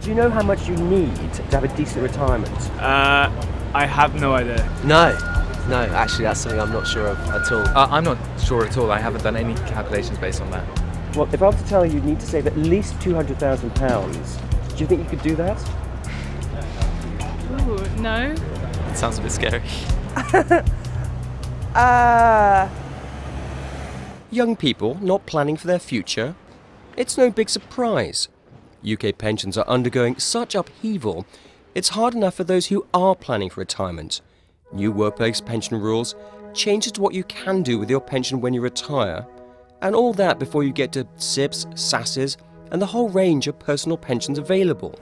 Do you know how much you need to have a decent retirement? I have no idea. No, actually that's something I'm not sure of at all. I'm not sure at all. I haven't done any calculations based on that. Well, if I were to tell you need to save at least £200,000, do you think you could do that? Ooh, no. It sounds a bit scary. Young people not planning for their future? It's no big surprise. UK pensions are undergoing such upheaval, it's hard enough for those who are planning for retirement. New workplace pension rules, changes to what you can do with your pension when you retire, and all that before you get to SIPs, SASs, and the whole range of personal pensions available.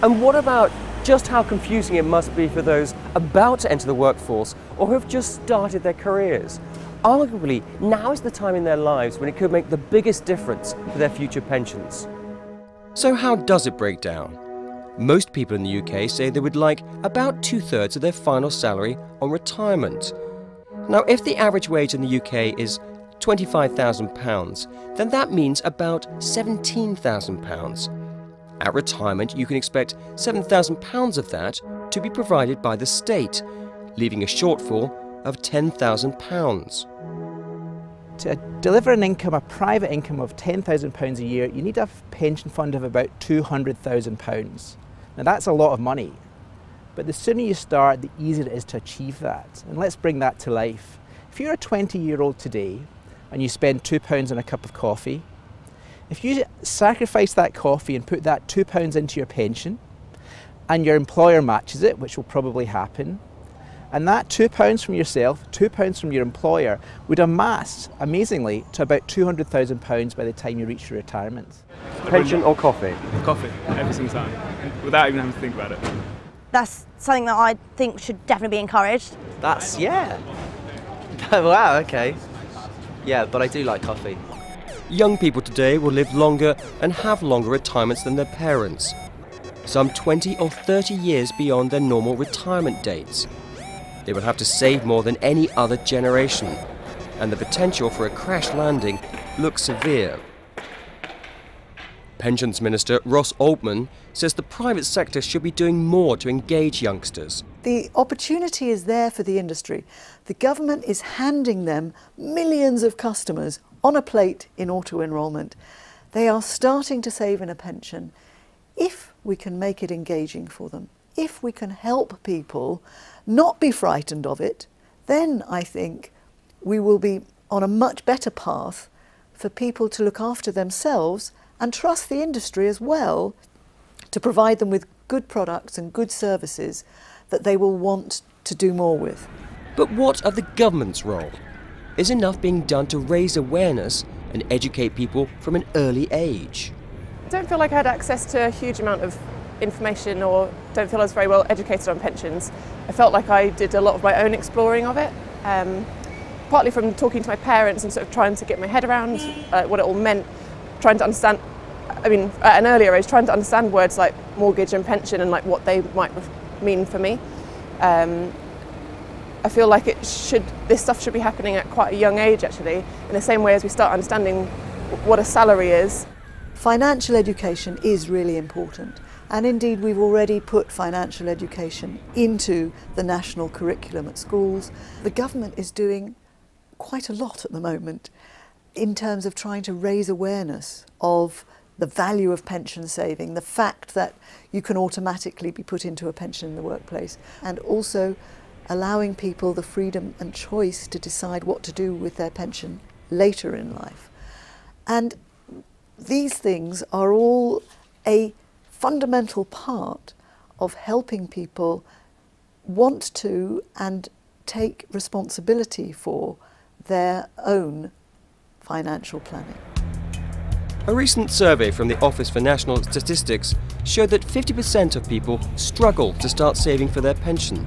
And what about just how confusing it must be for those about to enter the workforce or who have just started their careers? Arguably, now is the time in their lives when it could make the biggest difference for their future pensions. So how does it break down? Most people in the UK say they would like about 2/3 of their final salary on retirement. Now, if the average wage in the UK is £25,000, then that means about £17,000. At retirement, you can expect £7,000 of that to be provided by the state, leaving a shortfall of £10,000. To deliver an income, a private income of £10,000 a year, you need a pension fund of about £200,000. Now that's a lot of money, but the sooner you start, the easier it is to achieve that. And let's bring that to life. If you're a 20-year-old today and you spend £2 on a cup of coffee, if you sacrifice that coffee and put that £2 into your pension, and your employer matches it, which will probably happen, and that £2 from yourself, £2 from your employer, would amass, amazingly, to about £200,000 by the time you reach your retirement. Pension or coffee? Coffee, every single time, without even having to think about it. That's something that I think should definitely be encouraged. That's, yeah. Wow, okay. Yeah, but I do like coffee. Young people today will live longer and have longer retirements than their parents, some 20 or 30 years beyond their normal retirement dates. They will have to save more than any other generation, and the potential for a crash landing looks severe. Pensions Minister Ross Altman says the private sector should be doing more to engage youngsters. The opportunity is there for the industry. The government is handing them millions of customers on a plate in auto-enrolment. They are starting to save in a pension. If we can make it engaging for them, if we can help people not be frightened of it, then I think we will be on a much better path for people to look after themselves and trust the industry as well to provide them with good products and good services that they will want to do more with. But what of the government's role? Is enough being done to raise awareness and educate people from an early age? I don't feel like I had access to a huge amount of information, or don't feel I was very well educated on pensions. I felt like I did a lot of my own exploring of it, partly from talking to my parents and sort of trying to get my head around what it all meant, trying to understand, I mean, at an earlier age, trying to understand words like mortgage and pension and like what they might mean for me. I feel like this stuff should be happening at quite a young age, actually, in the same way as we start understanding what a salary is. Financial education is really important, and indeed we've already put financial education into the national curriculum at schools. The government is doing quite a lot at the moment in terms of trying to raise awareness of the value of pension saving, the fact that you can automatically be put into a pension in the workplace, and also allowing people the freedom and choice to decide what to do with their pension later in life. And these things are all a fundamental part of helping people want to and take responsibility for their own financial planning. A recent survey from the Office for National Statistics showed that 50% of people struggle to start saving for their pension,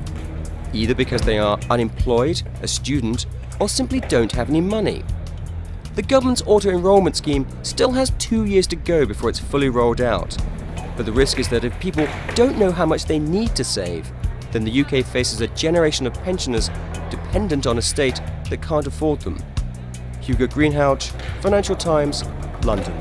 either because they are unemployed, a student, or simply don't have any money. The government's auto-enrolment scheme still has 2 years to go before it's fully rolled out. But the risk is that if people don't know how much they need to save, then the UK faces a generation of pensioners dependent on a state that can't afford them. Hugo Greenhalgh, Financial Times, London.